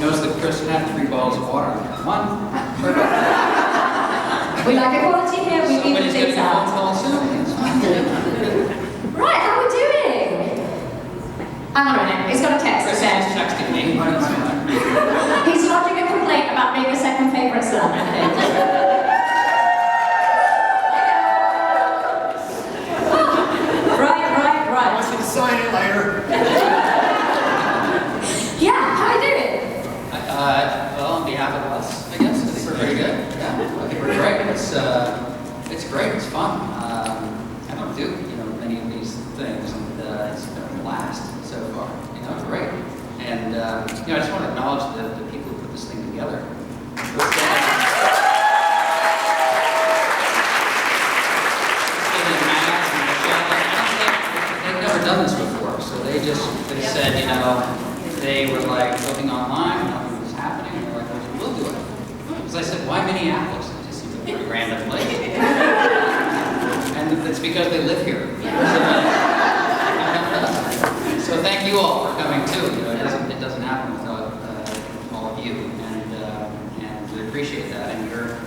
Notice that Chris had 3 bottles of water. 1. We like equality here, we even things out. Right, how are we doing? Hang on a minute, he's got a text. Chris is texting me. He's lodging a complaint about being a second favourite son, I think. Right. Wants me to sign it later. Yeah, how are you doing? Well, on behalf of us, I guess, I think we're pretty good. Yeah, I think we're great. It's great, it's fun. I don't do, many of these things, and it's been a blast so far. Great. And, I just want to acknowledge the people who put this thing together. They've never done this before, so they said, they were like looking online, nothing was happening, and they're like, we'll do it. Because I said, why Minneapolis? It just seems a pretty random place. And it's because they live here. So thank you all for coming too. It doesn't happen without all of you, and we appreciate that. And you're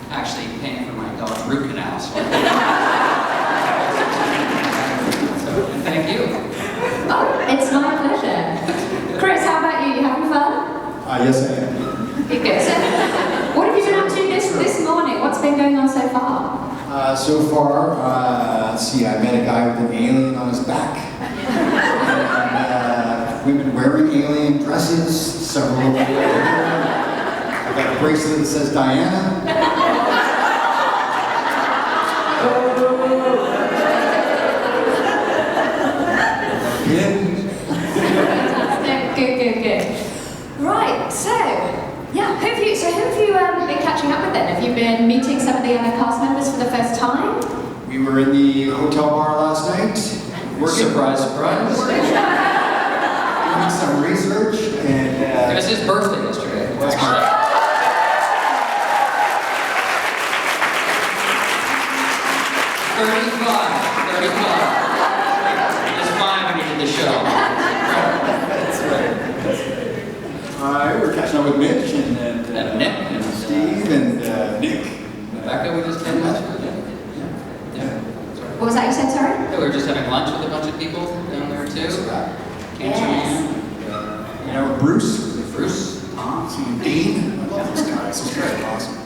actually paying for my dog's root canal, so thank you. Oh, it's my pleasure. Chris, how about you? You having fun? Yes, I am. You're good. So, what have you been up to this morning? What's been going on so far? So far, let's see, I met a guy with an alien on his back. And, we've been wearing alien dresses, several of them. I got a bracelet that says Diana. Good. Right, so who have you been catching up with then? Have you been meeting some of the other cast members for the first time? We were in the hotel bar last night. Surprise. Doing some research, and It was his birthday yesterday. That's correct. 35. Just 5 when he did the show. That's right. We're catching up with Mitch and Nick and Steve and Nick. Rebecca, we just had lunch with. What was that you said, sorry? Yeah, we were just having lunch with a bunch of people down there too. Yes. Bruce, Tom, and Dean. I love those guys. Those guys are awesome.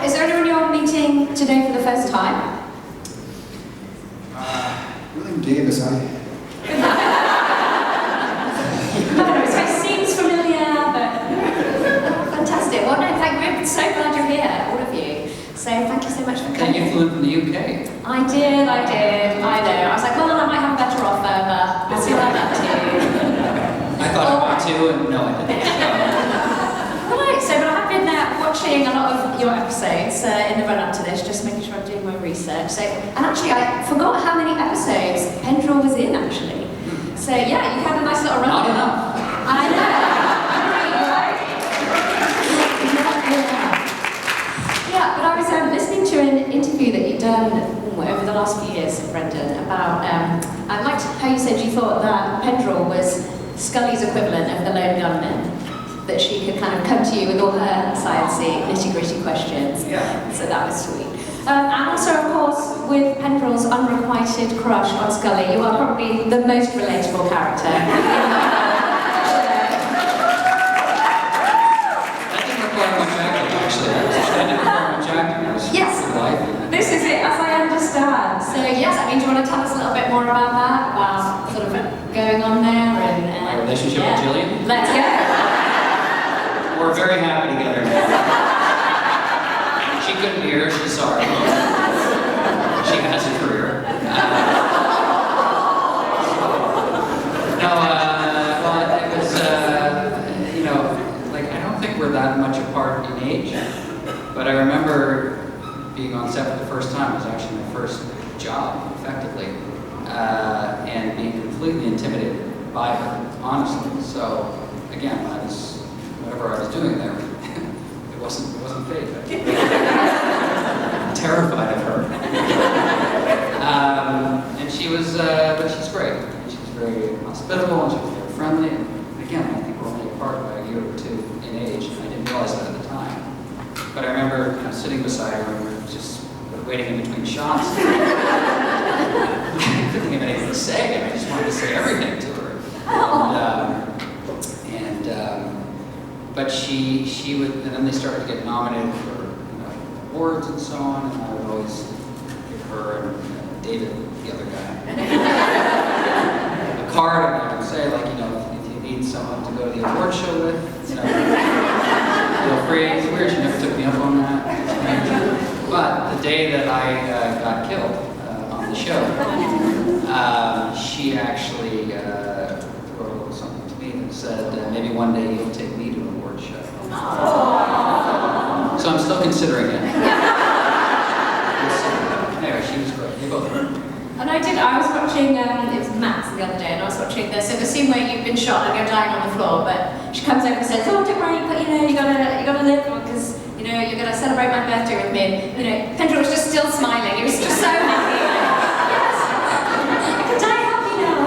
Is there anyone you're meeting today for the first time? William Davis, I don't know, his face seems familiar, but fantastic. Well, no, we're so glad you're here, all of you. So thank you so much for and coming. you flew in from the UK. I did. I know. I was like, well, I might have a better offer, but we'll see what I'm up to. I thought about it too, and no, I didn't. Right, so but I have been watching a lot of your episodes in the run-up to this, just making sure I'm doing my research. So, and actually, I forgot how many episodes Pendrell was in, actually. So yeah, you had a nice little run. Not enough. I know. Yeah, but I was listening to an interview that you'd done over the last few years, Brendan, about, I liked how you said you thought that Pendrell was Scully's equivalent of the lone gunman, that she could kind of come to you with all her sciencey, nitty-gritty questions. Yeah. So that was sweet. And also, of course, with Pendrell's unrequited crush on Scully, you are probably the most relatable character. Yes, this is it, as I understand. So yes, do you want to tell us a little bit more about that, about sort of going on there and My relationship with Jillian? Let's go. We're very happy together now. She couldn't be here, she's sorry. She has a career. Well, it was, I don't think we're that much apart in age, but I remember being on set for the first time. It was actually my first job, effectively, and being completely intimidated by her, honestly. So, again, whatever I was doing there, it wasn't fake. Terrified of her. And she was, but she's great. She was very hospitable and she was very friendly. And again, I think we're only apart by a year or two. sitting beside her, and we're just waiting in between shots. I couldn't think of anything to say, and I just wanted to say everything to her. But she would, and then they started to get nominated for awards and so on, and I would always give her and David, the other guy, a card, and I would say, like, if you need someone to go to the award show with, feel free. It's weird, she never took me up on that. But the day that I got killed on the show, she actually wrote something to me that said, maybe one day you'll take me to an award show. So I'm still considering it. Anyway, she was great. They both were. And I was watching, it was Matt's the other day, and I was watching the scene where you've been shot and you're dying on the floor, but she comes over and says, oh, don't worry, but you gotta live, because, you're gonna celebrate my birthday with me. Pendrell was just still smiling, he was just so happy. Yes, I can die happy now.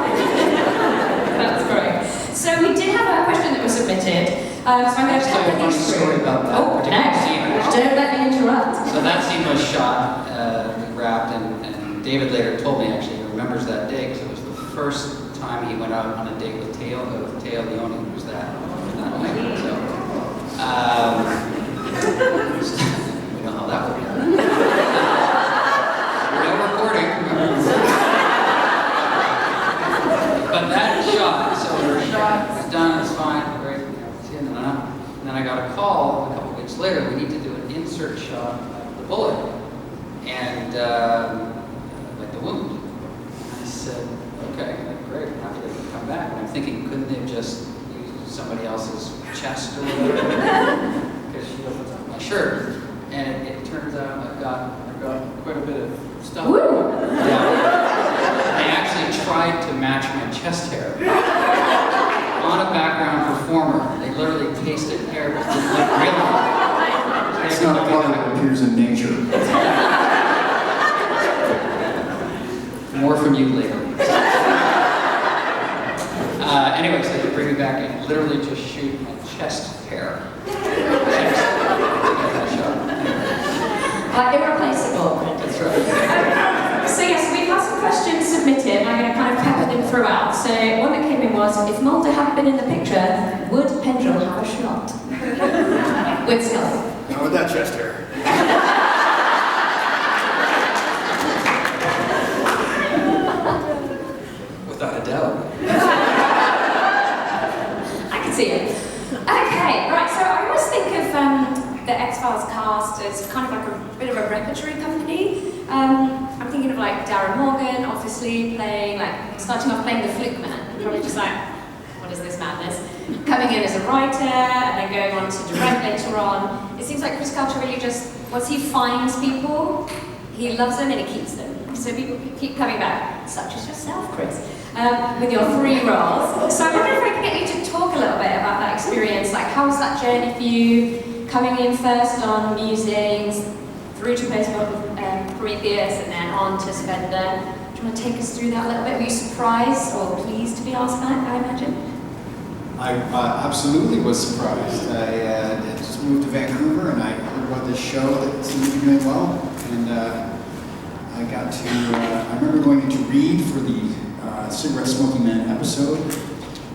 That's great. So we did have a question that was submitted, so I'm going to tell a funny story about that particular scene. Don't let me interrupt. So that scene was shot, wrapped, and David later told me, actually, he remembers that day because it was the first time he went out on a date with Teo Leone, who was that night. So, we know how that worked out. No recording. But that shot, so the shot was done, it's fine, great, see, and then I got a call a couple weeks later, we need to do an insert shot of the bullet. And the wound. And I said, okay, great, I'm happy they can come back. And I'm thinking, couldn't they just use somebody else's chest or whatever? Because she opens up my shirt. And it turns out I got quite a bit of stuff. Yeah. They actually tried to match my chest hair. On a background performer, they literally pasted hair that didn't look real. It's not a color that appears in nature. More from you later. Anyway, so they bring me back and literally just shoot my chest hair. Irreplaceable. That's right. So yes, we've had some questions submitted, and I'm going to kind of pepper them throughout. So one that came in was, if Mulder had been in the picture, would Pendrell have a shot? With Scully. Not with that chest hair. Without a doubt. I can see it. Okay, right, so I always think of the X-Files cast as kind of like a bit of a repertory company. I'm thinking of like Darren Morgan, obviously starting off playing the Fluke Man, probably just like, what is this madness? Coming in as a writer, and then going on to direct later on. It seems like Chris Culture really just, once he finds people, he loves them and he keeps them. So people keep coming back, such as yourself, Chris, with your 3 roles. So I wonder if I could get you to talk a little bit about that experience. Like, how was that journey for you, coming in first on musings, through to Prometheus, and then on to Spender? Do you want to take us through that a little bit? Were you surprised or pleased to be asked back, I imagine? I absolutely was surprised. I just moved to Vancouver and I heard about this show that seemed to be doing well. And I got to, I remember going in to read for the Cigarette Smoking Man episode.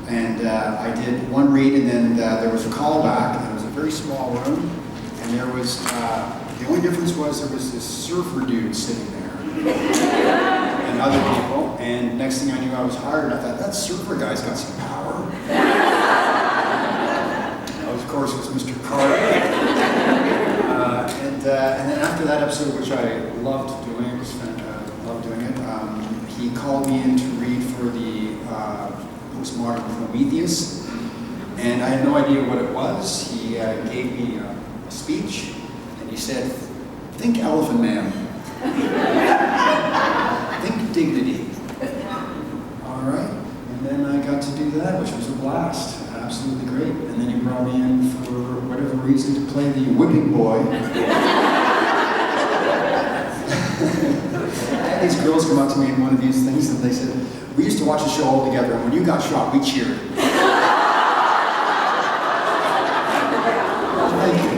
And I did one read, and then there was a callback, and it was a very small room. And there was, the only difference was there was this surfer dude sitting there. And other people. And next thing I knew, I was hired, and I thought, that surfer guy's got some power. Of course, it was Mr. Carter. And then after that episode, which I loved doing, loved doing it, he called me in to read for the postmodern Prometheus, and I had no idea what it was. He gave me a speech, and he said, "Think Elephant Man, think dignity." All right, and then I got to do that, which was a blast. Absolutely great. And then he brought me in for whatever reason to play the whipping boy. I had these girls come up to me in one of these things and they said, "We used to watch the show all together, and when you got shot, we cheered." Thank you.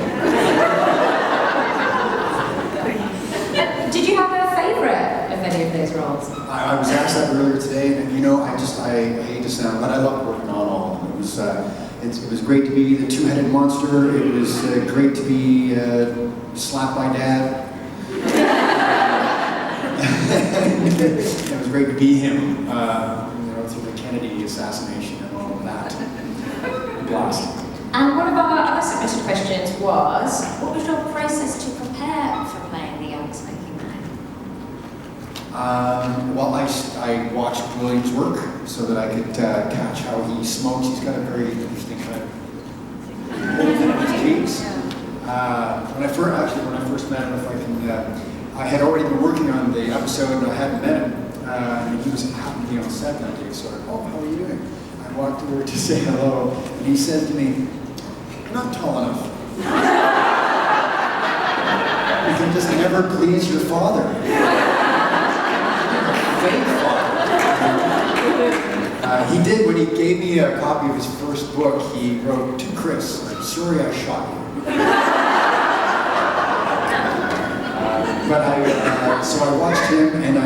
myself working on all of them. It was great to be the two-headed monster. It was great to be slapped by Dad. It was great to be him, through the Kennedy assassination and all of that. Blast. And one of our other submitted questions was, what was your process to prepare for playing the young smoking man? Well, I watched William's work so that I could catch how he smokes. He's got a very interesting kind of techniques. When I first met him, I had already been working on the episode and I hadn't met him. And he happened to be on set that day, so how are you doing? I walked over to say hello, and he said to me, "You're not tall enough. You can just never please your father." Fake father. He did, when he gave me a copy of his first book, he wrote, "To Chris, I'm sorry I shot you." So I watched him, and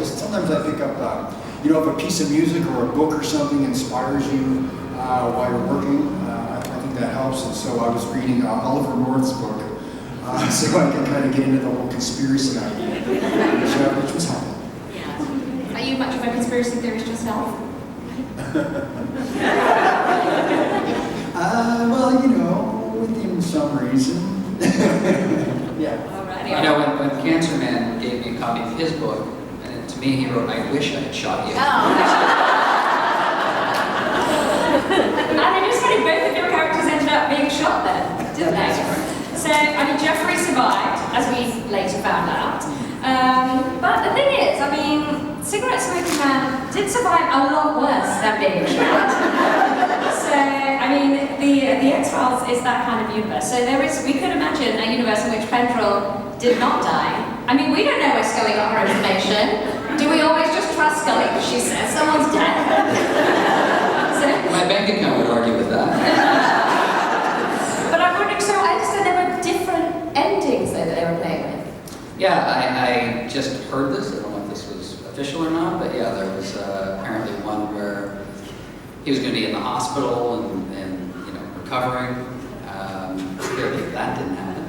sometimes I pick up, if a piece of music or a book or something inspires you while you're working, I think that helps. And so I was reading Oliver North's book, so I can kind of get into the whole conspiracy idea, which was helpful. Yeah. Are you much of a conspiracy theorist yourself? Within some reason. Yeah. When Cancer Man gave me a copy of his book, and to me he wrote, "I wish I had shot you." Oh. And it is funny, both of your characters ended up being shot then, didn't they? So, Jeffrey survived, as we later found out. But the thing is, Cigarette Smoking Man did survive a lot worse than being shot. So, the X-Files is that kind of universe. So we could imagine a universe in which Pendrell did not die. We don't know where Scully got her information. Do we always just trust Scully because she says someone's dead? My bank account would argue with that. But I'm wondering, so I understand there were different endings though that they were playing with. Yeah, I just heard this. I don't know if this was official or not, but yeah, there was apparently one where he was going to be in the hospital and recovering. Clearly that didn't happen.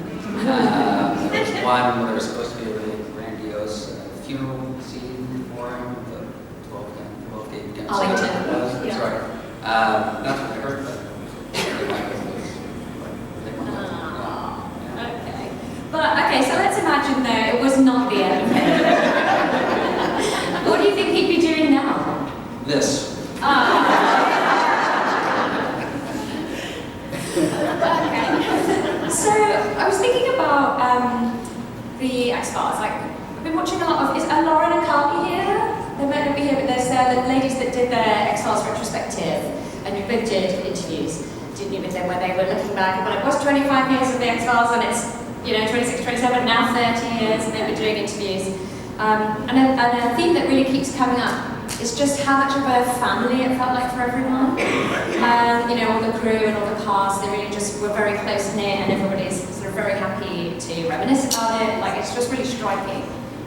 There was one where there was supposed to be a really grandiose funeral scene for him, the 12 gate Arlington. That's right. That's what I heard, but okay. But okay, so let's imagine though it was not the end of it. What do you think he'd be doing now? This. Okay. So I was thinking about the X-Files. I've been watching a lot of. Is Lauren and Carly here? They might not be here, but there's the ladies that did their X-Files retrospective, and you both did interviews, didn't you, with them, where they were looking back. But it was 25 years of the X-Files, and it's 26, 27, now 30 years, and they've been doing interviews. And a theme that really keeps coming up is just how much of a family it felt like for everyone. All the crew and all the cast, they really just were very close-knit, and everybody's sort of very happy to reminisce about it. It's just really striking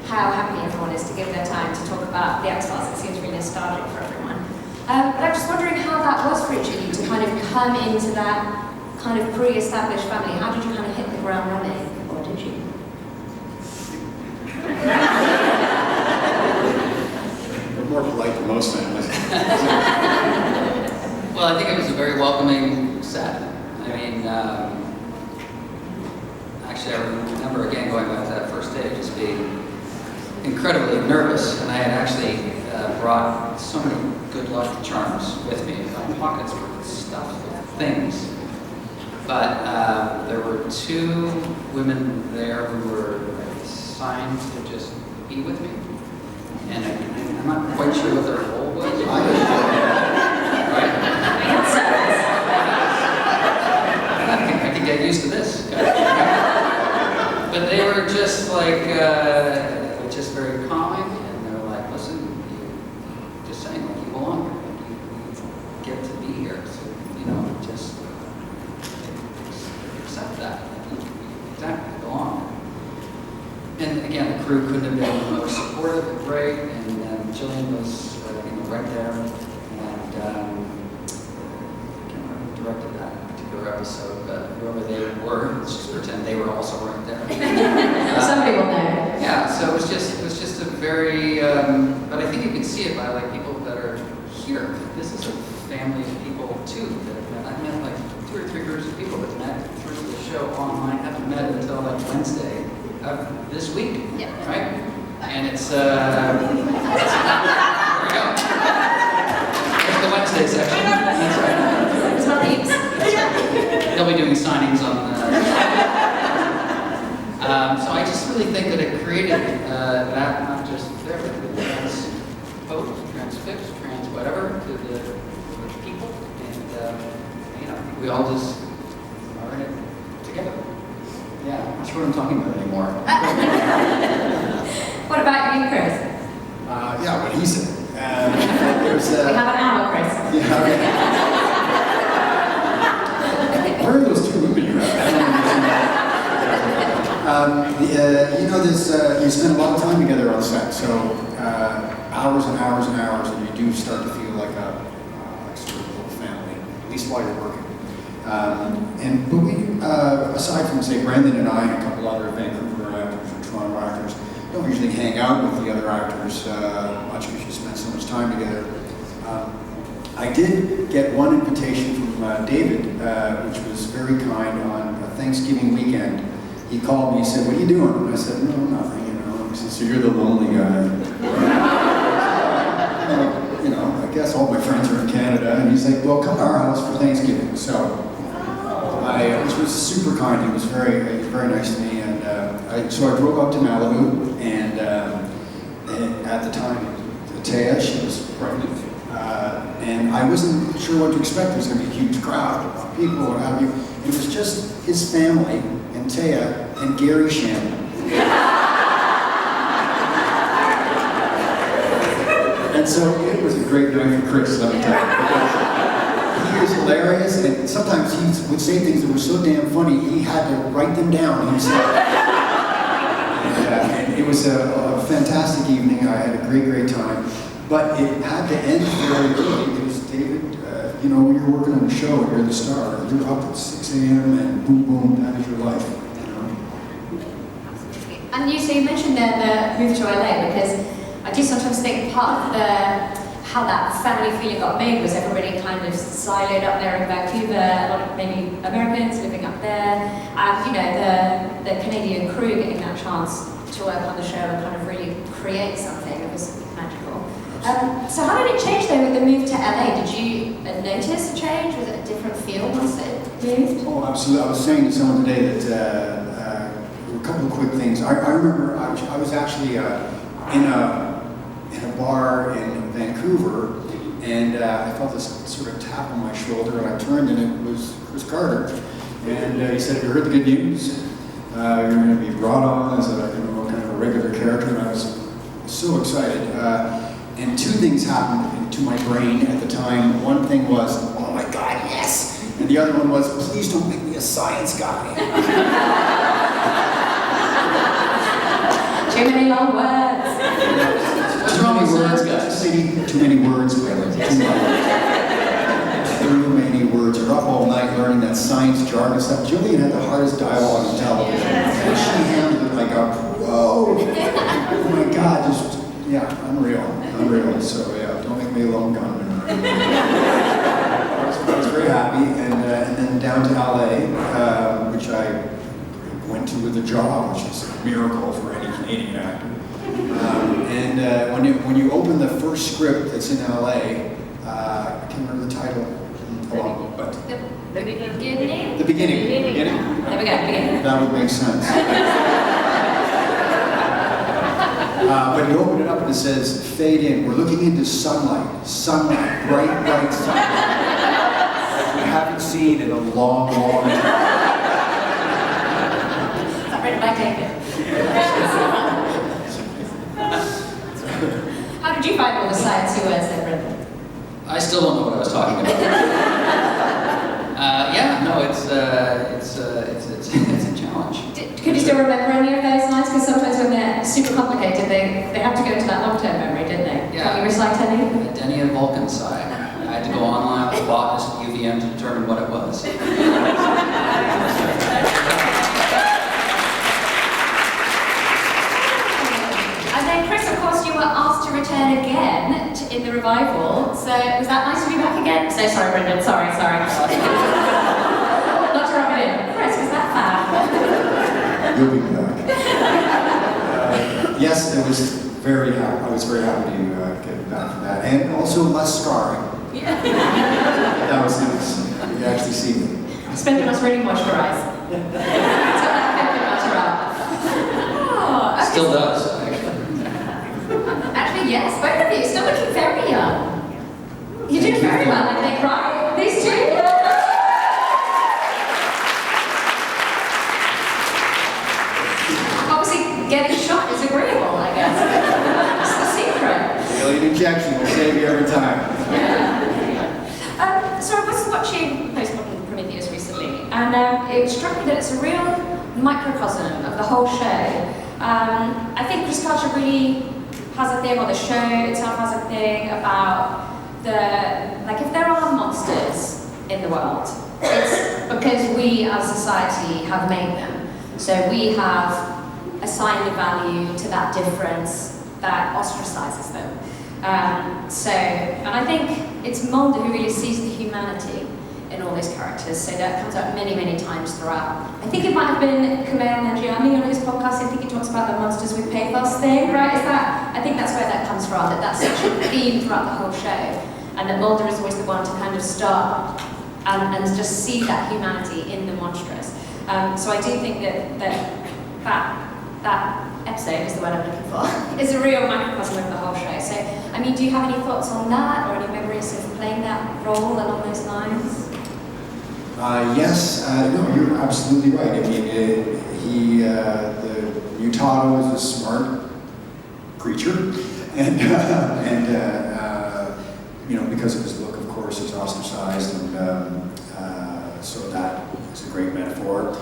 how happy everyone is to give their time to talk about the X-Files. It seems really nostalgic for everyone. But I'm just wondering how that was for each of you to kind of come into that kind of pre-established family. How did you kind of hit the ground running, or did you? We're more polite than most families. Well, I think it was a very welcoming set. Actually, I remember again going back to that first day, just being incredibly nervous, and I had actually brought so many good luck charms with me. My pockets were stuffed with things. But there were two women there who were assigned to just be with me. And I'm not quite sure what their role was. Right? I can get used to this. But they were just just very calming, and they were like, "Listen, just saying, you belong here. You get to be here, so just accept that. Exactly, belong." And again, the crew couldn't have been more supportive and great, and Jillian was right there, and cameras, so whoever they were, let's just pretend they were also right there. Somebody will know. Yeah, so it was just a very, but I think you can see it by like people that are here. This is a family of people too that have met. I've met like 2 or 3 groups of people that met through the show online, haven't met until like Wednesday of this week, right? And it's, there we go. There's the Wednesday section, that's right. It's not heaps. They'll be doing signings on. So I just really think that it created that, not just there, but the trans-posed, trans-fixed, trans whatever, to the people, and we all just are in it together. Yeah, I'm not sure what I'm talking about anymore. What about you, Chris? Yeah, what he said. There's, We have an hour, Chris. yeah, okay. Where are those 2 women you're at? You know, you spend a lot of time together on set, so hours and hours and hours, and you do start to feel like a sort of little family, at least while you're working. But we, aside from, say, Brandon and I and a couple other Vancouver actors and Toronto actors, don't usually hang out with the other actors much because you spend so much time together. I did get one invitation from David, which was very kind, on a Thanksgiving weekend. He called me, he said, "What are you doing?" And I said, "No, nothing, you know." He said, "So you're the lonely guy." You know, I guess all my friends are in Canada. And he's like, "Well, come to our house for Thanksgiving." So which was super kind. He was very nice to me. And so I drove up to Malibu, and at the time, Taya, she was pregnant. And I wasn't sure what to expect. There was going to be a huge crowd of people, what have you. It was just his family, and Taya, and Gary Shannon. And so it was a great night for Chris, let me tell you. He is hilarious, and sometimes he would say things that were so damn funny, he had to write them down himself. And it was a fantastic evening. I had a great time. But it had to end very early because David, you know, when you're working on a show and you're the star, you're up at 6 a.m. and boom, boom, that is your life. You know? And so you mentioned the move to LA, because I do sometimes think part of how that family feeling got made was everybody kind of siloed up there in Vancouver, a lot of maybe Americans living up there, and you know, the Canadian crew getting that chance to work on the show and kind of really create something. It was magical. So how did it change though with the move to LA? Did you notice a change? Was it a different feel once it moved? Oh, absolutely. I was saying to someone today that a couple of quick things. I remember I was actually in a bar in Vancouver, and I felt this sort of tap on my shoulder, and I turned, and it was Chris Carter. And he said, "Have you heard the good news? You're going to be brought on as a kind of a regular character." And I was so excited. And 2 things happened to my brain at the time. One thing was, "Oh my God, yes!" And the other one was, "Please don't make me a science guy." Too many long words. What's wrong with science guys? Too many words, really. Too many words. You're up all night learning that science jargon stuff. Jillian had the hardest dialogue on television. And she handled it like a pro. Oh my God, just, unreal. So yeah, don't make me a lone gunman. I was very happy, and then down to LA, which I went to with a job, which is a miracle for any Canadian actor. When you open the first script that's in LA, I can't remember the title, but The beginning? The beginning. There we go, beginning. That would make sense. But you open it up and it says, "Fade in." We're looking into sunlight, bright sunlight. We haven't seen in a long time. Stop written by David. How did you find all the sciencey words there, Brendan? I still don't know what I was talking about. It's a challenge. Could you still remember any of those lines? Because sometimes when they're super complicated, they have to go to that long-term memory, don't they? Yeah. Can you recite any? Adenia vulcansci. I had to go online with a botanist at UVM to determine what it was. again in the revival. So was that nice to be back again? So sorry, Brendan. Sorry. Not to rub it in. Chris, was that bad? You'll be back. Yes, it was very happy. I was very happy to get back from that, and also less scarring. Yeah. That was nice. You could actually see me. Spender must really moisturise. Still does. Actually, yes, both of you still looking very young. You're doing very well, I think, right? These two? Obviously, getting shot is agreeable, I guess. That's the secret. Alien injection will save you every time. Yeah. So I was watching Postmodern Prometheus recently, and it struck me that it's a real microcosm of the whole show. I think Chris Carter really has a thing, or the show itself has a thing about if there are monsters in the world, it's because we as society have made them. So we have assigned a value to that difference that ostracizes them. And I think it's Mulder who really sees the humanity in all those characters, so that comes up many, many times throughout. I think it might have been Kumail Nanjiani on his podcast. I think he talks about the monsters with pathos thing, right? I think that's where that comes from, that's such a theme throughout the whole show, and that Mulder is always the one to kind of start and just see that humanity in the monstrous. So I do think that episode is the word I'm looking for. It's a real microcosm of the whole show. So, I mean, do you have any thoughts on that, or any memories of playing that role along those lines? Yes, no, you're absolutely right. I mean, the Mutado is a smart creature, and because of his look, of course, he's ostracized, and so that is a great metaphor.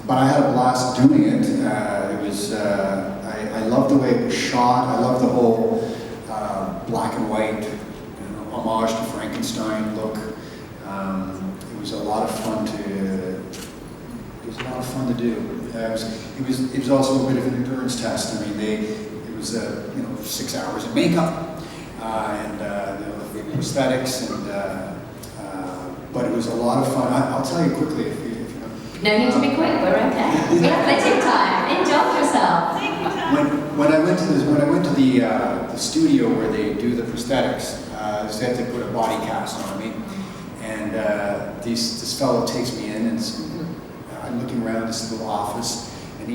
But I had a blast doing it. It was, I loved the way it was shot. I loved the whole black and white homage to Frankenstein look. It was a lot of fun to do. It was also a bit of an endurance test. I mean, it was 6 hours of makeup and the prosthetics, but it was a lot of fun. I'll tell you quickly if you know. No need to be quick. We're okay. We have plenty of time. Indulge yourself. When I went to the studio where they do the prosthetics, they had to put a body cast on me, and this fellow takes me in, and I'm looking around this little office, and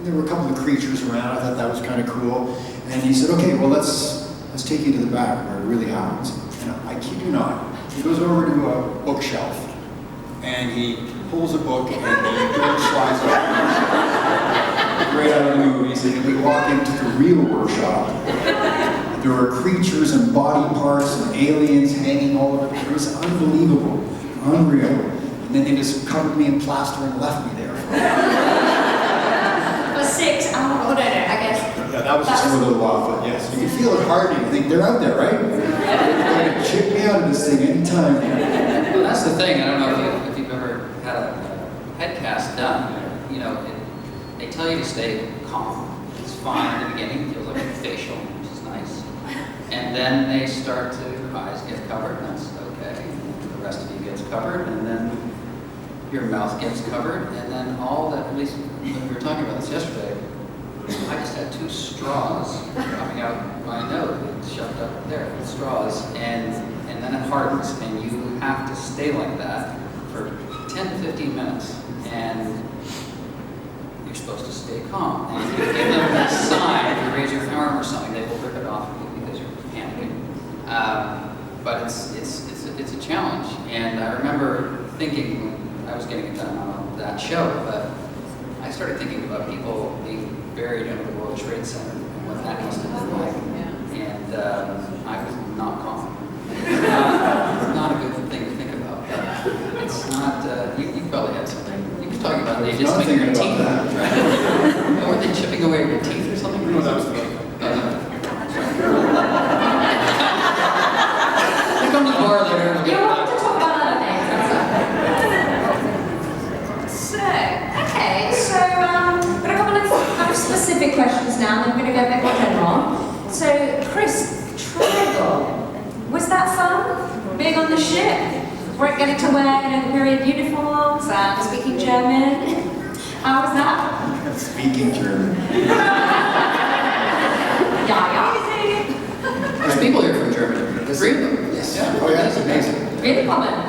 there were a couple of creatures around. I thought that was kind of cool, and he said, "Okay, well let's take you to the back where it really happens." And I kid you not, he goes over to a bookshelf, and he pulls a book, and the door slides open. Right out of the movies, and we walk into the real workshop. There were creatures and body parts and aliens hanging all over. It was unbelievable, unreal. And then they just covered me in plaster and left me there. For 6 hours, I guess. Yeah, that was just for a little while, but yes, you can feel it hardening. You think they're out there, right? They're going to chip me out of this thing anytime. Well, that's the thing. I don't know if you've ever had a head cast done. They tell you to stay calm. It's fine in the beginning. It feels like a facial, which is nice. And then they start to, your eyes get covered, and that's okay. The rest of you gets covered, and then your mouth gets covered, and then all that, at least when we were talking about this yesterday, I just had 2 straws coming out my nose, shoved up there with straws, and then it hardens, and you have to stay like that for 10 to 15 minutes, and you're supposed to stay calm. And if you give them a sign, if you raise your arm or something, they will rip it off because you're panicking. But it's a challenge, and I remember thinking when I was getting it done on that show, but I started thinking about people being buried under the World Trade Center and what that must have been like, and I was not calm. It's not a good thing to think about, but it's not, you probably had something. You were talking about they just making your teeth, right? Or were they chipping away your teeth or something? No, that was the Come to the bar later. You're welcome to talk about other things. So, got a couple of kind of specific questions now, and I'm going to go a bit more general. living on the ship, we're getting to wear the period uniforms and speaking German. How was that? Speaking German. Yeah. There's people here from Germany. Three of them. Yes. Yeah. Oh yeah, that's amazing. Really common.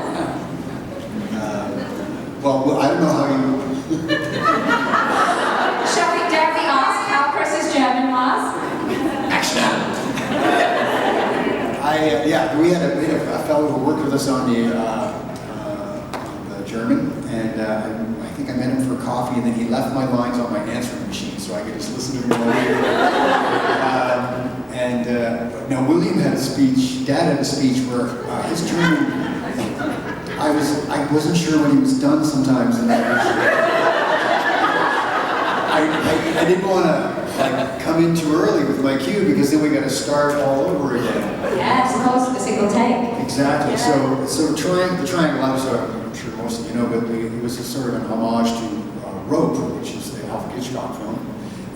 Well, I don't know how you. Shall we dare we ask how Chris's German was? We had a fellow who worked with us on the German, and I think I met him for coffee, and then he left my lines on my answering machine, so I could just listen to him all day. Now William had a speech. Dad had a speech where his German. I wasn't sure when he was done sometimes, and I didn't want to come in too early with my cue because then we got to start all over again. Yes, of course, the single take. Exactly. Yeah. So the Triangle, I'm sure most of you know, but it was a sort of an homage to Rope, which is the Alfred Hitchcock film,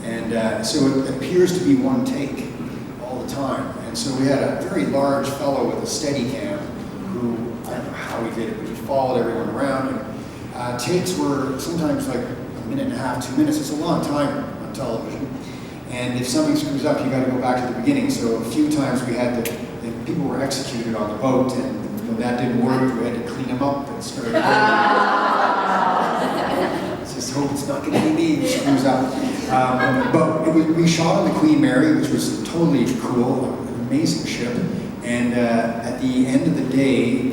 and so it appears to be one take all the time. And so we had a very large fellow with a Steadicam who, I don't know how he did it, but he followed everyone around. And takes were sometimes like a minute and a half, 2 minutes. It's a long time on television. And if something screws up, you got to go back to the beginning. So a few times we had to, people were executed on the boat, and when that didn't work, we had to clean them up and start again. Just hope it's not going to be me who screws up. But we shot on the Queen Mary, which was totally cool, an amazing ship. And at the end of the day,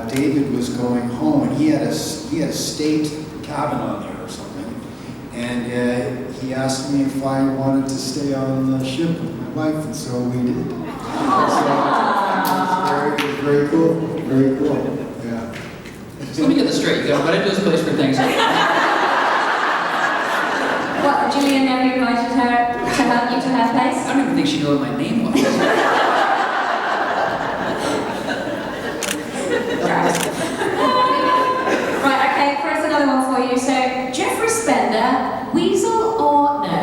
David was going home, and he had a state cabin on there or something. And he asked me if I wanted to stay on the ship with my wife, and so we did. So it was very cool, very cool. Yeah. So let me get this straight. You got invited to this place for Thanksgiving. What, Julian never invited her to help you to her place? I don't even think she knew what my name was. Right, okay, here's another one for you. So, Jeffrey Spender, weasel or no?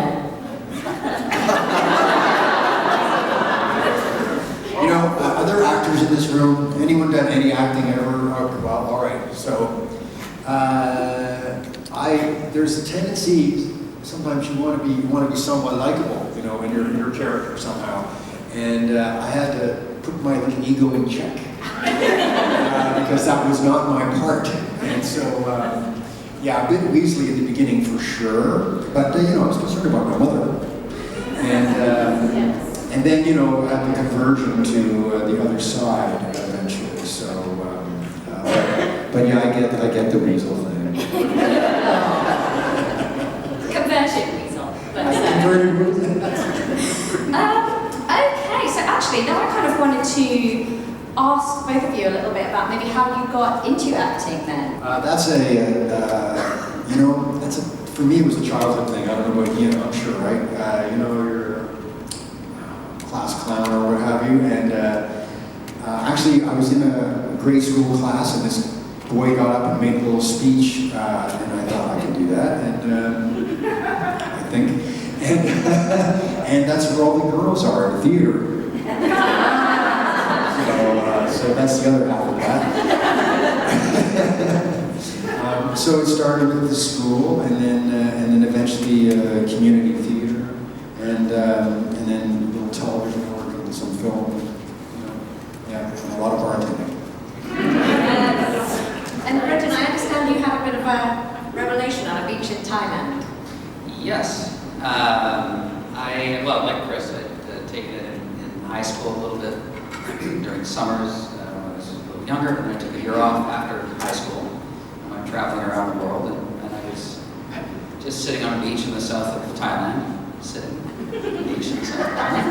You know, other actors in this room, anyone done any acting ever? Well, all right. So, there's a tendency. Sometimes you want to be somewhat likable, you know, in your character somehow. And I had to put my little ego in check because that was not my part. And so, yeah, a bit Weasley at the beginning for sure. But you know, I was concerned about my mother. And then, you know, had the conversion to the other side eventually. So, but yeah, I get the weasel thing. Conversion weasel. But, Converted weasel. okay, so actually, now I kind of wanted to ask both of you a little bit about maybe how you got into acting then. That's you know, for me it was a childhood thing. I don't know about you, I'm sure, right? You know, you're a class clown or what have you, and actually I was in a grade school class, and this boy got up and made a little speech, and I thought I could do that, and I think, and that's where all the girls are, in theater. So that's the other half of that. So it started with the school, and then eventually community theater, and then little television work and some film, you know, yeah, and a lot of bartending. And Brendan, I understand you had a bit of a revelation on a beach in Thailand. Yes. Well, like Chris, I'd taken it in high school a little bit during summers when I was a little younger, and I took a year off after high school. I went traveling around the world, and I was just sitting on a beach in the south of Thailand, sitting on a beach in the south of Thailand,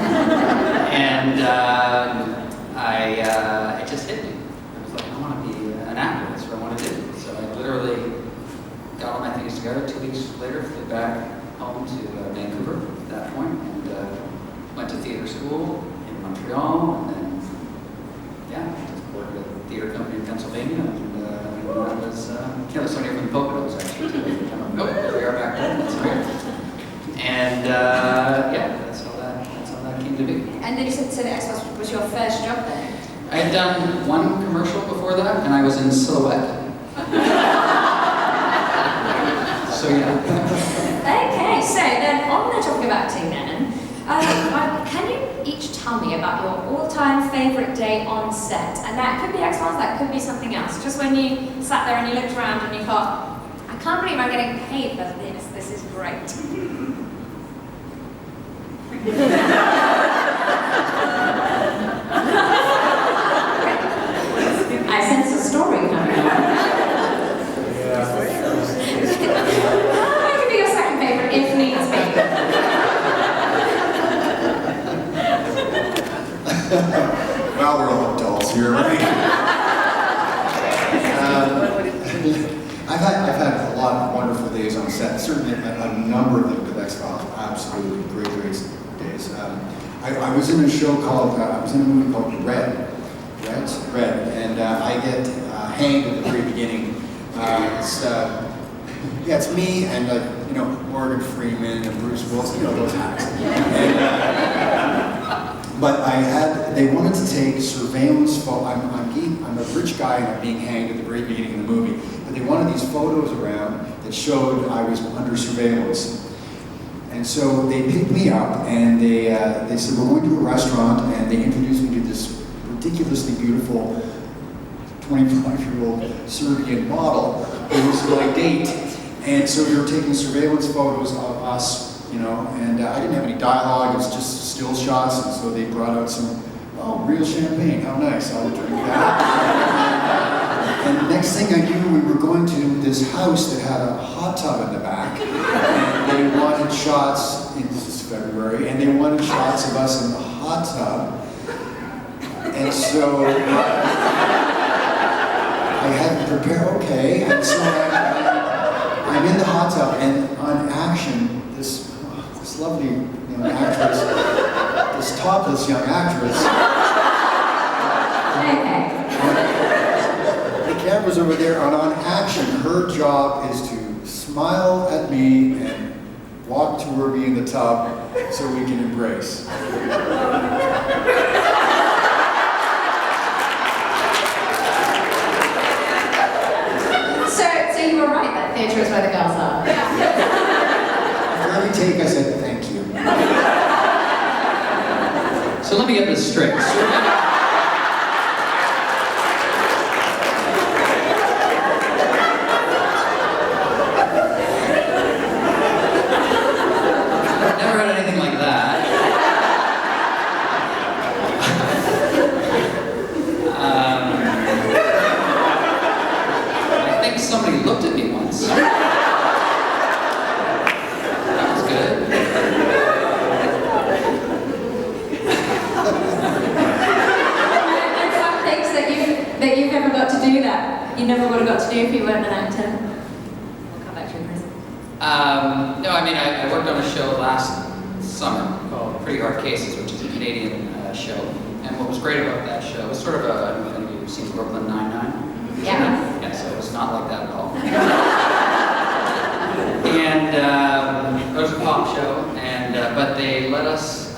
and it just hit me. I was like, I want to be an actor. That's what I want to do. So I literally got all my things together. 2 weeks later, flew back home to Vancouver at that point, and went to theater school in Montreal, and then, yeah, just worked with a theater company in Pennsylvania, and that was, somebody from the Poconos, actually, too. Oh, there we are back then, that's great. And, yeah, that's how that came to be. And then you said so the X was your first job then? I had done one commercial was in silhouette. So yeah. Okay, so then on the topic of acting then, can you each tell me about your all-time favourite day on set? And that could be X-Files, that could be something else. Just when you sat there and you looked around and you thought, I can't believe I'm getting paid for this, this is great. I sense a story coming on. It could be your second favourite if needs be. Well, we're all adults here, right? I've had a lot of wonderful days on set. Certainly a number of them with X-Files. Absolutely great days. I was in a show called, I was in a movie called Red, and I get hanged at the very beginning. It's me and Morgan Freeman and Bruce Willis, those hacks. And, but they wanted to take surveillance photos. I'm a rich guy and I'm being hanged at the very beginning of the movie. But they wanted these photos around that showed I was under surveillance. And so they picked me up and they said, we're going to a restaurant, and they introduced me to this ridiculously beautiful 25-year-old Serbian model who was my date. And so they were taking surveillance photos of us, and I didn't have any dialogue, it was just still shots, and so they brought out some, real champagne, how nice, I'll drink that. And the next thing I knew, we were going to this house that had a hot tub in the back, and they wanted shots, this is February, and they wanted shots of us in the hot tub. And so I had to prepare, okay, and so I'm in the hot tub, and on action, this lovely young actress, this topless young actress, the camera's over there, and on action, her job is to smile at me and walk toward me in the tub so we can embrace. So you were right that theatre is where the girls are. After every take, I said, thank you. So let me get this straight. I've never had anything like that. I think somebody looked at me once. That was good. And some things that you've never got to do that you never would have got to do if you weren't an actor. We'll come back to you in a minute. No, I mean, I worked on a show last summer called Pretty Hard Cases, which is a Canadian show. And what was great about that show, it's sort of I don't know if any of you have seen Brooklyn Nine-Nine. Yeah. Yeah, so it's not like that at all. And it was a pop show, but they let us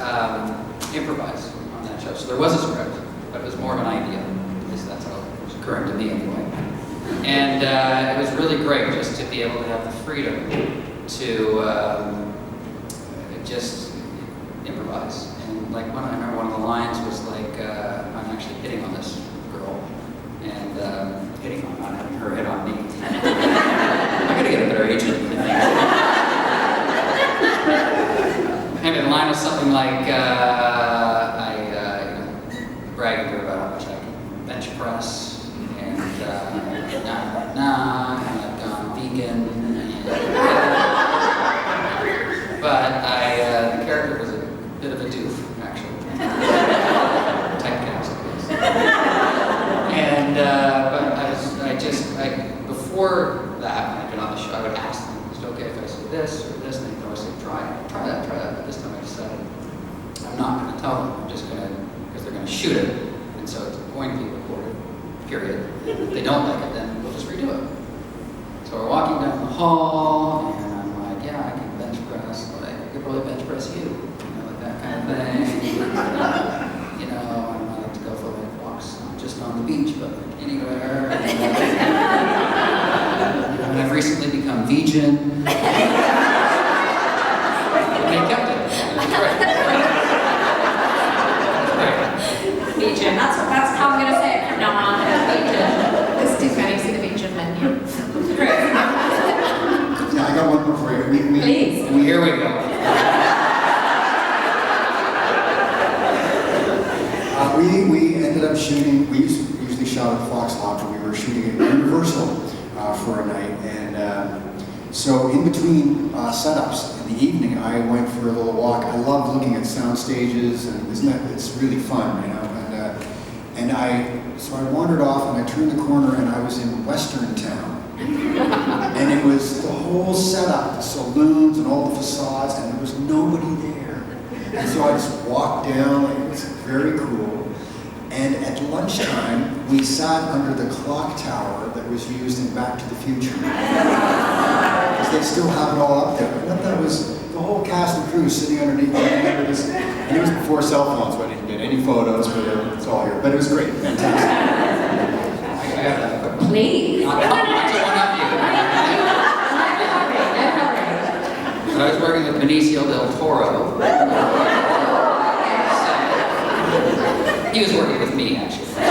improvise on that show. So there was a script, but it was more of an idea. At least that's how it was occurring to me anyway. And it was really great just to be able to have the freedom to just improvise. And like I remember one of the lines was like, I'm actually hitting on this girl. And hitting on, not having her hit on me. I gotta get a better agent, I think. Maybe the line was something like, bragging to her about how much I can bench press, and and I've gone vegan, but the character was a bit of a doof, actually. Typecast, I guess. And before that, when I'd been on the show, I would ask them, is it okay if I say this or this? And they'd always say, try that. But this time I decided, I'm not going to tell them. I'm just going to, because they're going to shoot it. And so it's going to be recorded, period. And if they don't like it, then we'll just redo it. So we're walking down the hall, and I'm like, yeah, I can bench press. Like, I could probably bench press you. Like that kind of thing. I like to go for like walks, not just on the beach, but like anywhere. And vegan. And they kept it. It was great. Vegan, that's how I'm going to say it from now on. Vegan. There's too many to see the vegan menu. Great. Yeah, I got one more for you. Please. Here we go. We ended up shooting, we usually shot at Fox Lot, but we were shooting at Universal for a night. And so in between setups in the evening, I went for a little walk. I love looking at sound stages, and it's really fun, you know. So I wandered off and I turned the corner and I was in Western Town. And it was the whole setup, the saloons and all the facades, and there was nobody there. And so I just walked down, and it was very cool. And at lunchtime, we sat under the clock tower that was used in Back to the Future. Because they still have it all up there. I thought that was the whole cast and crew sitting underneath this. And it was before cell phones, so I didn't get any photos, but it's all here. But it was great, fantastic. I got that quick one. Please. Not to one up you. I was working with Benicio del Toro. He was working with me, actually. But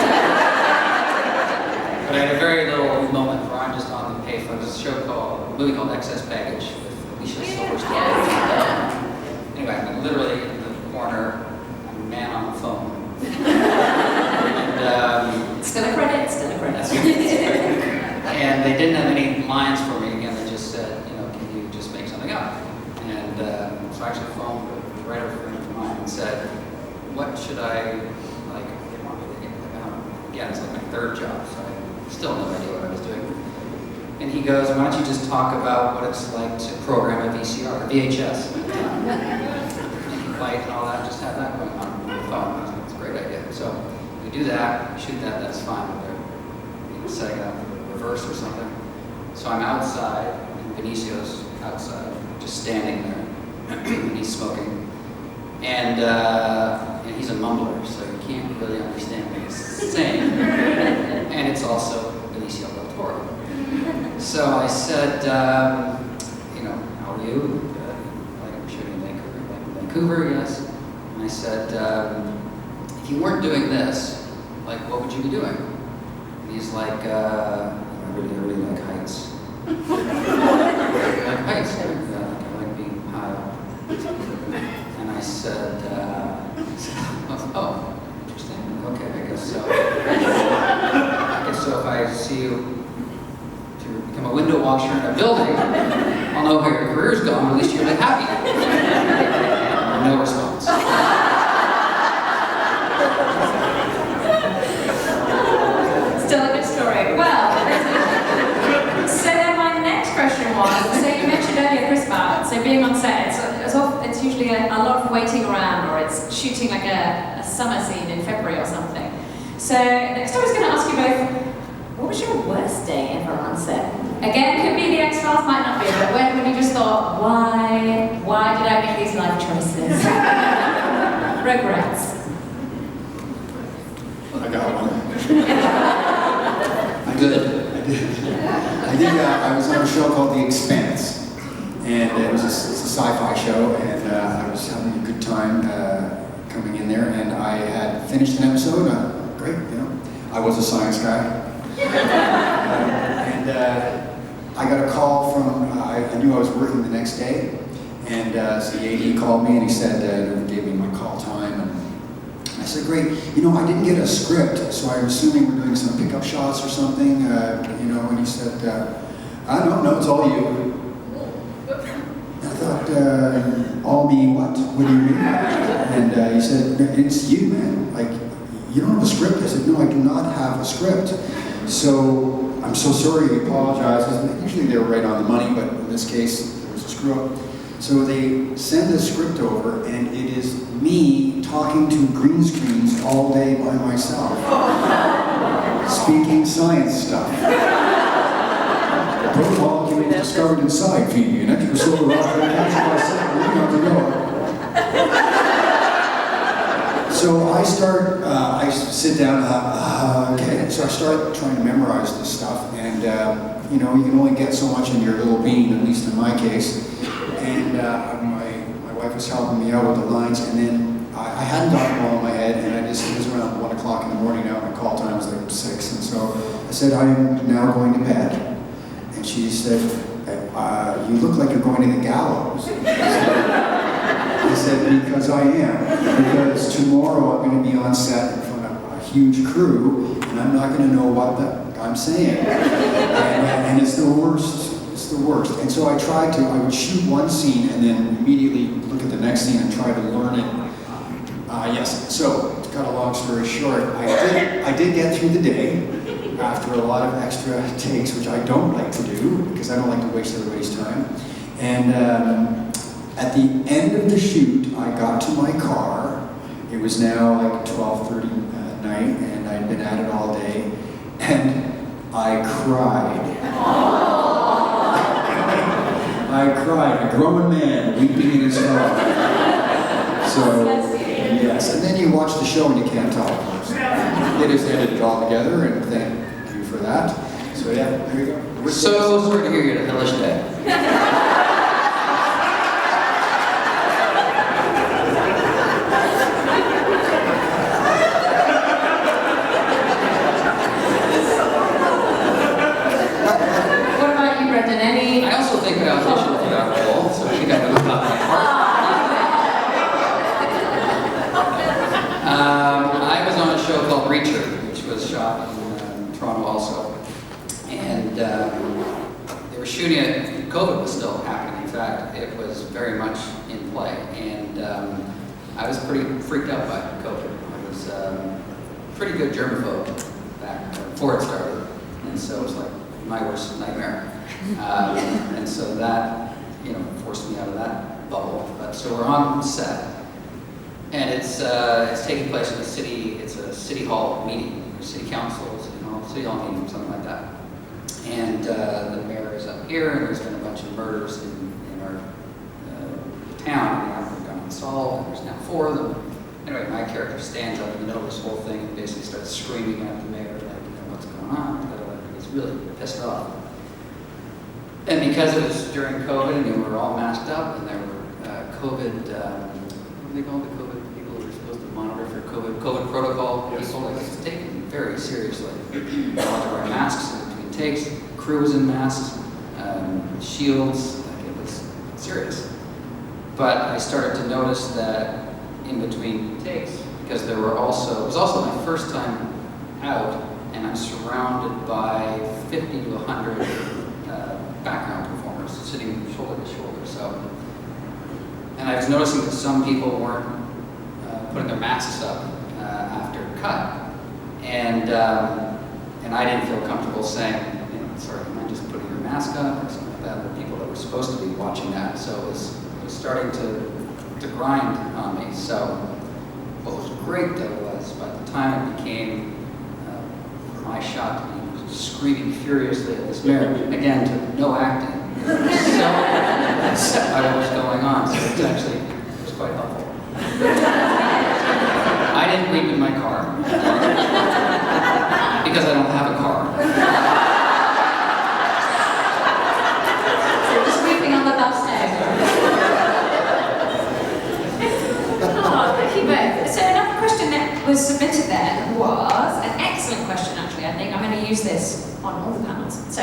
I had a very little moment where I'm just on the payphone. There's a movie called Excess Baggage with Alicia Silverstone. Anyway, I'm literally in the corner, I'm a man on the phone. And, Still a credit. that's and they didn't have any lines for me. Again, they just said, you know, can you just make something up? And so I actually phoned the writer friend of mine and said, what should I, like, get on with it? Again, it's like my third job, so I still have no idea what I was doing. And he goes, why don't you just talk about what it's like to program a VCR, a VHS? And light and all that, just have that going on the phone. It's a great idea. So we do that, we shoot that, that's fine. They're setting it up for the reverse or something. So I'm outside, and Benicio's outside, just standing there, and he's smoking. And he's a mumbler, so you can't really understand what he's saying. And it's also Benicio del Toro. So I said, you know, how are you? Like, I'm shooting in Vancouver. Like, Vancouver, yes. And I said, if you weren't doing this, like, what would you be doing? And he's like, I really like heights. I like heights. I like being high up. And I said, oh, interesting. Okay, I guess so. So if I see you to become a window washer in a building, I'll know how your career's gone. At least you're like happy. No response. Still a good story. Well, so then my next question was, so you mentioned earlier Chris Barrett, so being on set, it's usually a lot of waiting around, or it's shooting like a summer scene in February or something. So next I was going to ask you both, what was your worst day ever on set? Again, could be the X-Files, might not be, but when you just thought, why did I make these life choices? Regrets. I got one. I was on a show called The Expanse, and it's a sci-fi show, and I was having a good time coming in there, and I had finished an episode. Great, you know, I was a science guy, and I got a call from. I knew I was working the next day, and so the AD called me and he said gave me my call time, and I said, great. You know, I didn't get a script, so I'm assuming we're doing some pickup shots or something. You know, and he said, no, it's all you. I thought, all me what? What do you mean? And he said, it's you, man. Like, you don't have a script? I said, no, I do not have a script. So, I'm so sorry, he apologizes. Usually they're right on the money, but in this case, there was a screw up. So they send the script over, and it is me talking to green screens all day by myself, speaking science stuff. The proton molecule discovered inside Phoebe, an extrasolar rock that catches by 7 million years ago. So So I sit down, okay, so I start trying to memorize this stuff, and you know, you can only get so much in your little bean, at least in my case. And my wife was helping me out with the lines, and then I hadn't gotten them all in my head, and it was around 1 o'clock in the morning now, my call time was like 6, and so I said, I am now going to bed. And she said, you look like you're going to the gallows. I said, because I am. Because tomorrow I'm going to be on set in front of a huge crew, and I'm not going to know what I'm saying. And it's the worst. It's the worst. And so I would shoot one scene and then immediately look at the next scene and try to learn it. Yes, so to cut a long story short, I did get through the day after a lot of extra takes, which I don't like to do because I don't like to waste everybody's time. And at the end of the shoot, I got to my car. It was now like 12:30 at night, and I'd been at it all day, and I cried. I cried, a grown man weeping in his car. So, yes, and then you watch the show and you can't tell. They just edited it all together, and thank you for that. So yeah, there you go. We're so sorry to hear you had a hellish day. What about you, Brendan? Any? I also think I auditioned for that role, so I think I know about my part. I was on a show called Reacher, which was shot in Toronto also. And they were shooting it, COVID was still happening. In fact, it was very much in play. And I was pretty freaked out by COVID. I was pretty good germaphobe back before it started. And so it was like my worst nightmare. And so that, you know, forced me out of that bubble. But so we're on set. And it's taking place in a city, it's a city hall meeting, or city council, city hall meeting, something like that. And the mayor is up here, and there's been a bunch of murders in our town, and they haven't gone unsolved, and there's now 4 of them. Anyway, my character stands up in the middle of this whole thing and basically starts screaming at the mayor, like, you know, what's going on? He's really pissed off. And because it was during COVID, and we were all masked up, and there were COVID, what do they call the COVID people who were supposed to monitor for COVID protocol people, like it's taken very seriously. We all had to wear masks in between takes, crew was in masks, shields, like it was serious. But I started to notice that in between takes, because it was also my first time out, and I'm surrounded by 50 to 100 background performers sitting shoulder to shoulder. So, and I was noticing that some people weren't putting their masks up after cut, and I didn't feel comfortable saying, you know, sorry, am I just putting your mask up or something like that? The people that were supposed to be watching that, so it was starting to grind on me. So what was great though was by the time it became my shot to be screaming furiously at this mayor, again, to no acting. So upset by what was going on, so it was quite helpful. I didn't weep in my car, because I don't have a car. So just weeping on the bus now. Oh, thank you both. So another question that was submitted then was an excellent question, actually. I think I'm going to use this on all the panels. So,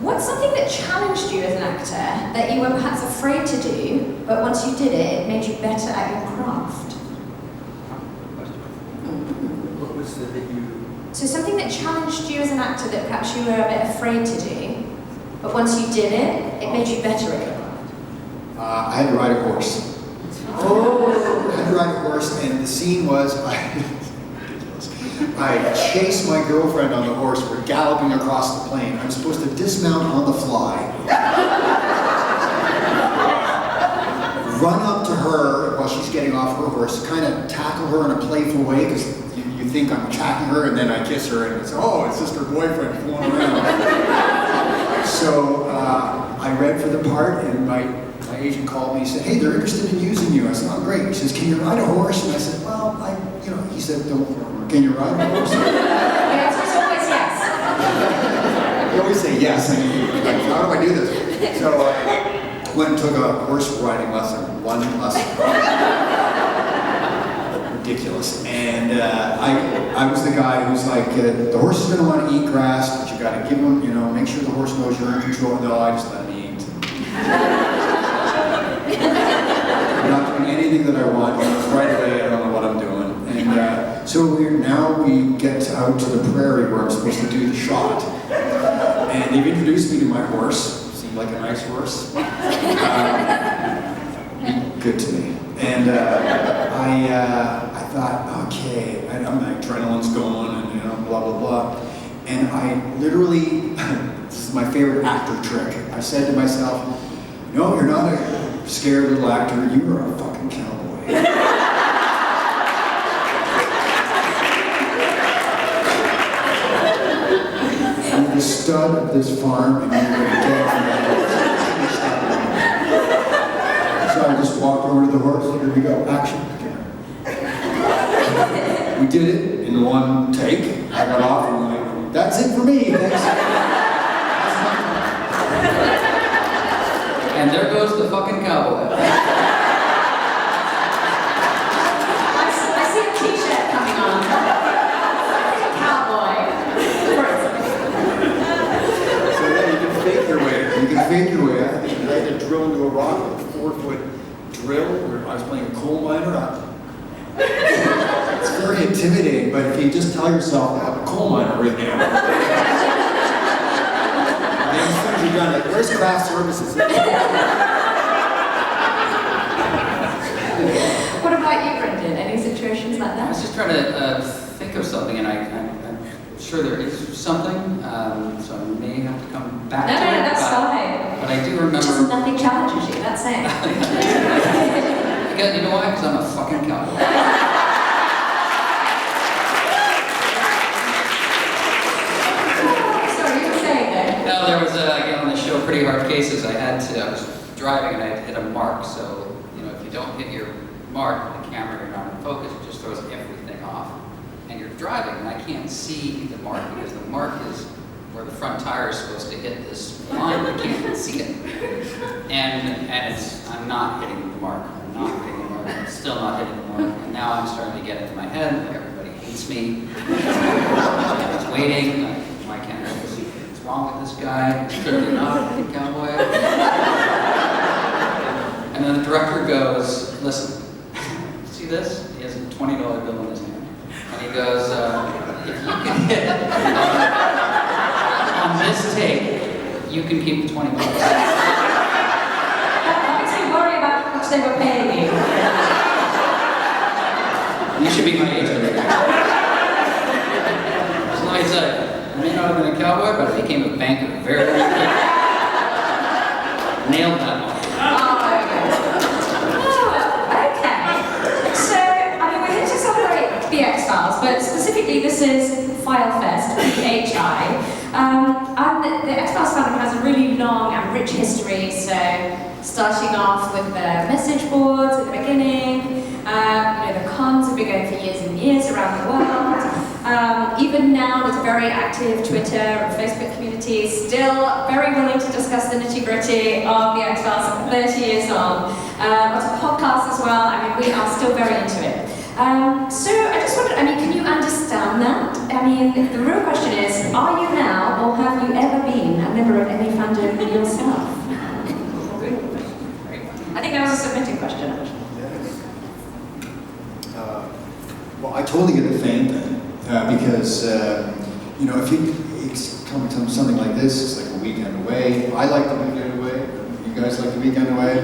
what's something that challenged you as an actor that you were perhaps afraid to do, but once you did it, it made you better at your craft? What was the that you... So something that challenged you as an actor that perhaps you were a bit afraid to do, but once you did it, it made you better at your craft? I had to ride a horse. Oh! I had to ride a horse, and the scene was, I chased my girlfriend on the horse. We're galloping across the plain. I'm supposed to dismount on the fly, run up to her while she's getting off her horse, kind of tackle her in a playful way, because you think I'm attacking her, and then I kiss her, and it's, oh, it's just her boyfriend fooling around. So I read for the part, and my agent called me and said, hey, they're interested in using you. I said, oh, great. He says, can you ride a horse? And I said, well, I He said, don't, can you ride a horse? The answer is always yes. You always say yes. I mean, like, how do I do this? So I went and took a horse riding lesson, one lesson. Ridiculous. And I was the guy who's like, the horse is going to want to eat grass, but you got to give him, you know, make sure the horse knows you're in control. No, I just let him eat. I'm not doing anything that I want. Right away, I don't know what I'm doing. And so we get out to the prairie where I'm supposed to do the shot. And they've introduced me to my horse. Seemed like a nice horse. Good to me. And I thought, okay, I'm like, adrenaline's going, and you know, blah blah blah. And I literally, this is my favorite actor trick. I said to myself, no, you're not a scared little actor. You are a fucking cowboy. You're the stud of this farm, and you're going to get on that horse. So I just walked over to the horse. Here we go. Action. We did it in one take. I got off and like, that's it for me. Thanks. And there goes the fucking cowboy. I see a t-shirt coming on. Cowboy. So yeah, you can fake your way. You can fake your way. I had to drill into a rock with a 4-foot drill where I was playing a coal miner. It's very intimidating, but if you just tell yourself, I have a coal miner right now. And then as soon as you're done, like, where's craft services? What about you, Brendan? Any situations like I that? was just trying to think of something, and I'm sure there is something, so I may have to come back No, to it. that's fine. But I do remember. Just nothing challenges you, that's it. You know why? Because I'm a fucking cowboy. Sorry, you were saying that. No, there was again on the show, Pretty Hard Cases. I was driving and I had hit a mark. So you know, if you don't hit your mark, the camera, you're not in focus. It just throws everything off. And you're driving, and I can't see the mark because the mark is where the front tire is supposed to hit this line. I can't see it. And I'm not hitting the mark. I'm not hitting the mark. I'm still not hitting the mark. And now I'm starting to get into my head. Like everybody hates me. I was waiting. Like, why can't I see what's wrong with this guy? He's clearly not a cowboy. And then the director goes, listen, see this? He has a $20 bill in his hand. And he goes, if you can hit on this tape, you can keep the $20. That makes me worry about how much they were paying you. You should be my agent. So like I said, I may not have been a cowboy, but I became a banker very, very quickly. Nailed that one. Okay. So, I mean, we're here to celebrate the X-Files, but specifically this is Phile Fest, PHI. And the X-Files fandom has a really long and rich history, so starting off with the message boards at the beginning, the cons have been going for years and years around the world. Even now, there's a very active Twitter and Facebook community, still very willing to discuss the nitty-gritty of the X-Files 30 years on. Lots of podcasts as well. I mean, we are still very into it. So I just wondered, can you understand that? I mean, the real question is, are you now, or have you ever been, a member of any fandom yourself? I think that was a submitted question, actually. Well, I totally get the fan thing because if it's coming to something like this, it's like a weekend away. I like the weekend away. You guys like the weekend away,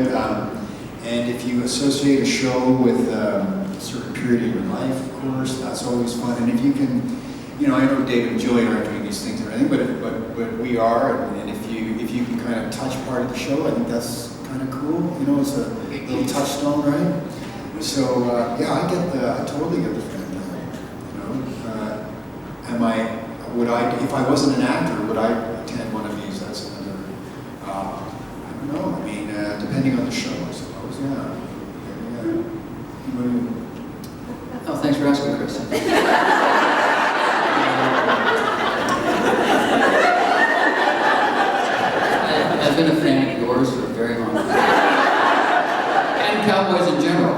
and if you associate a show with a certain period of your life, of course, that's always fun. And if you can, I know David and Julie aren't doing these things or anything, but we are, and if you can kind of touch part of the show, I think that's kind of cool. It's a little touchstone, right? So I totally get the fan. If I wasn't an actor, would I attend one of these? That's another. I don't know. depending on the show, I suppose. Yeah. Oh, thanks for asking, Chris. I've been a fan of yours for a very long time. And Cowboys in general.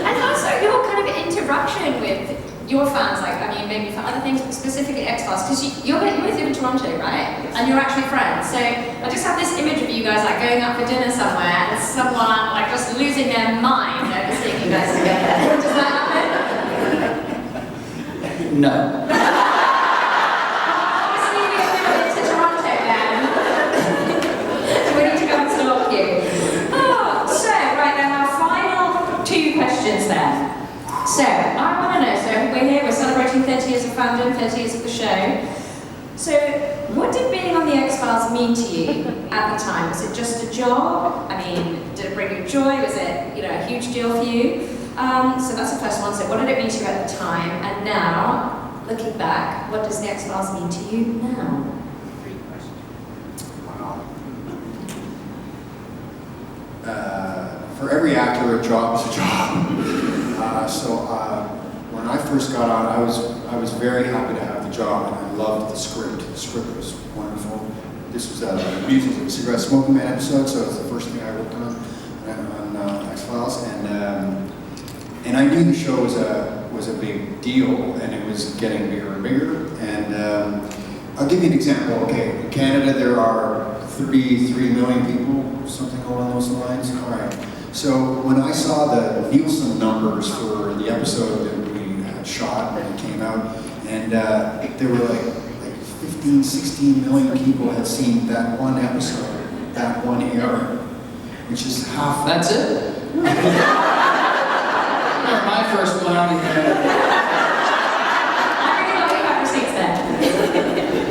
And also your kind of interaction with your fans, like, I mean, maybe for other things, but specifically X-Files, because you live in Toronto, right? And you're actually friends. So I just have this image of you guys like going out for dinner somewhere and someone like just losing their mind over seeing you guys together. Does that happen? No. Obviously, we've been to Toronto then. So we need to go and stalk you. Oh, so, right then, our final 2 questions then. So, I want to know, so we're here, we're celebrating 30 years of Fandom, 30 years of the show. So, what did being on the X-Files mean to you at the time? Was it just a job? I mean, did it bring you joy? Was it, a huge deal for you? So that's the first one. So what did it mean to you at the time? And now, looking back, what does the X-Files mean to you now? Great question. Wow. For every actor, a job is a job. When I first got on, I was very happy to have the job, and I loved the script. The script was wonderful. This was a Measles and Cigarette Smoking Man episode, so it was the first thing I worked on X-Files, and I knew the show was a big deal, and it was getting bigger and bigger. And I'll give you an example. Okay, in Canada there are 33 million people, something along those lines. All right. So when I saw the Nielsen numbers for the episode that we had shot when it came out, and there were like 15, 16 million people had seen that one episode, that one era, which is half. That's it? My first one. I really love you have receipts then.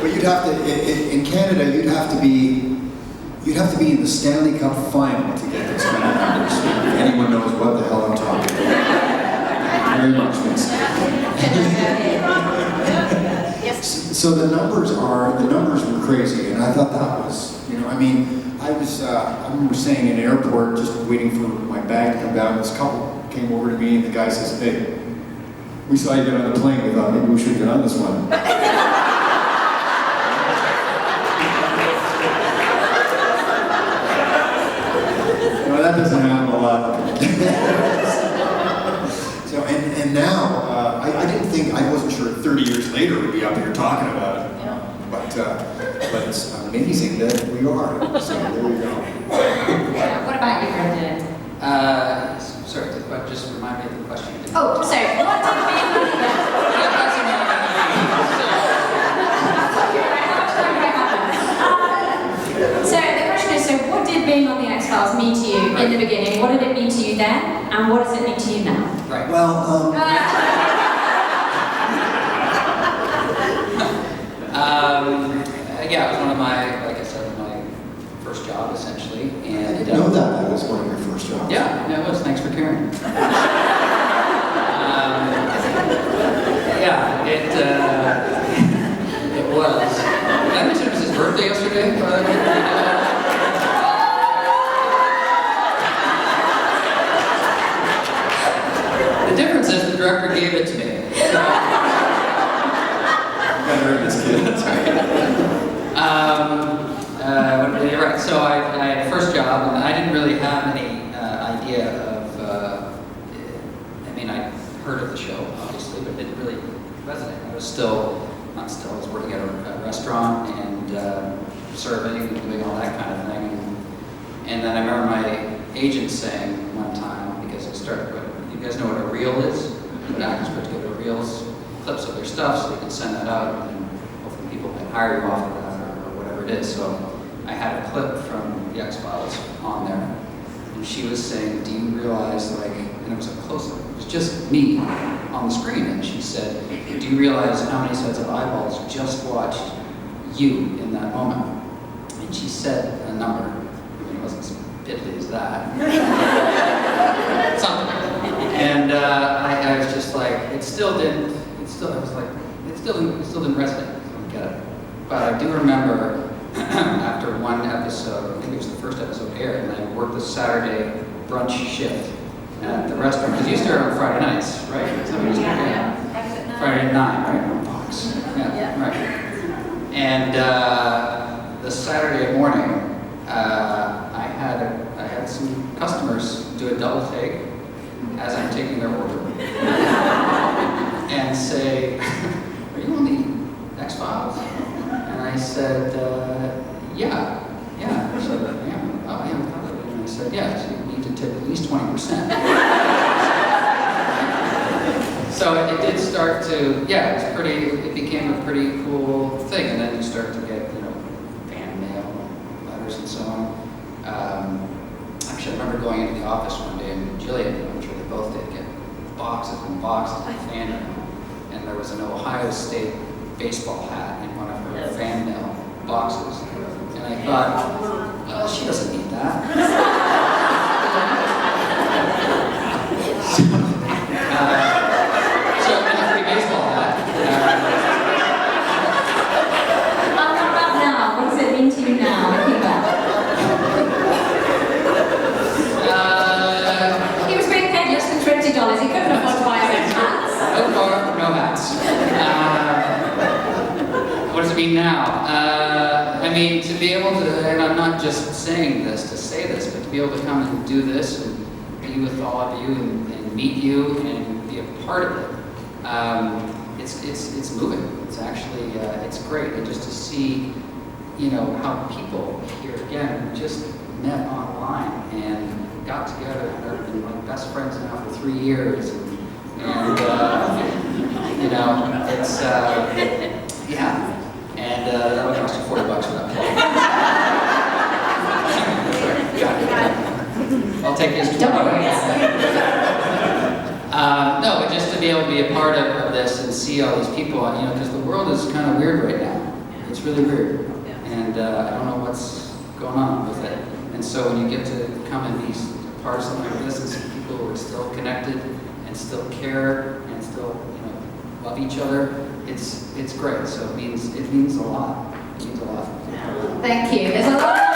But you'd have to, in Canada, you'd have to be in the Stanley Cup final to get those kind of numbers. If anyone knows what the hell I'm talking about. Very much, Vince. So the numbers were crazy, and I thought that was, I remember staying in an airport just waiting for my bag to come down. This couple came over to me, and the guy says, "Hey, we saw you get on the plane. We thought maybe we should get on this one." That doesn't happen a lot. So, and now, I didn't think, I wasn't sure 30 years later we'd be up here talking about it. Yeah. But it's amazing that we are. So there we go. Yeah. What about you, Brendan? Sorry, just remind me of the question. Oh, so what did being on the So the question is, so what did being on the X-Files mean to you in the beginning? What did it mean to you then? And what does it mean to you now? Right. Well, yeah, it was one of my, like I said, my first job essentially. And I didn't know that was one of your first jobs. Yeah, it was. Thanks for caring. Yeah, it was. Did I mention it was his birthday yesterday? The difference is the director gave it to me. So. This kid. You're right. So I had a first job, and I didn't really have any idea of. I heard of the show, obviously, but it didn't really resonate. I was I was working at a restaurant and serving and doing all that kind of thing. And then I remember my agent saying one time, because I started, you guys know what a reel is? When actors put together reels, clips of their stuff, so they can send that out, and hopefully people can hire you off of that or whatever it is. So I had a clip from the X-Files on there, and she was saying, "Do you realize, and it was a close-up, it was just me on the screen, and she said, "Do you realize how many sets of eyeballs just watched you in that moment?" And she said a number. It wasn't as piddly as that. Something. And I was just like, it still didn't resonate. I don't get it. But I do remember after one episode, I think it was the first episode aired, and I worked the Saturday brunch shift at the restaurant. Because you start on Friday nights, right? Is that what you start? Yeah. Friday at 9, right? On Fox. Yeah, right. And the Saturday morning, I had some customers do a double take as I'm taking their order and say, "Are you on the X-Files?" And I said, yeah. I said, "Yeah. Oh, I haven't thought of it." And I said, "Yeah, so you need to tip at least 20%. So it did start to, it became a pretty cool thing, and then you start to get, fan mail, letters and so on. Actually, I remember going into the office one day, and Jillian, I'm sure they both did, get boxes and boxes of fan mail, and there was an Ohio State baseball hat in one of her fan mail boxes, and I thought, well, she doesn't need that. So in a free baseball hat. What about now? What does it mean to you now, looking back? He was being paid less than $20. He couldn't afford to buy his own hats. No car, no hats. What does it mean now? I mean, to be able to, and I'm not just saying this to say this, but to be able to come and do this and be with all of you and meet you and be a part of it, it's moving. It's actually, it's great. And just to see, how people here, again, just met online and got together and are been like best friends now for 3 years. And it's, yeah. And that would cost you $40 for that play. I'll take his 20. No, but just to be able to be a part of this and see all these people, because the world is kind of weird right now. It's really weird. And I don't know what's going on with it. And so when you get to come and be a part of something like this and see people who are still connected and still care and still, love each other, it's great. So it means a lot. It means a lot. Thank you. There's a lot of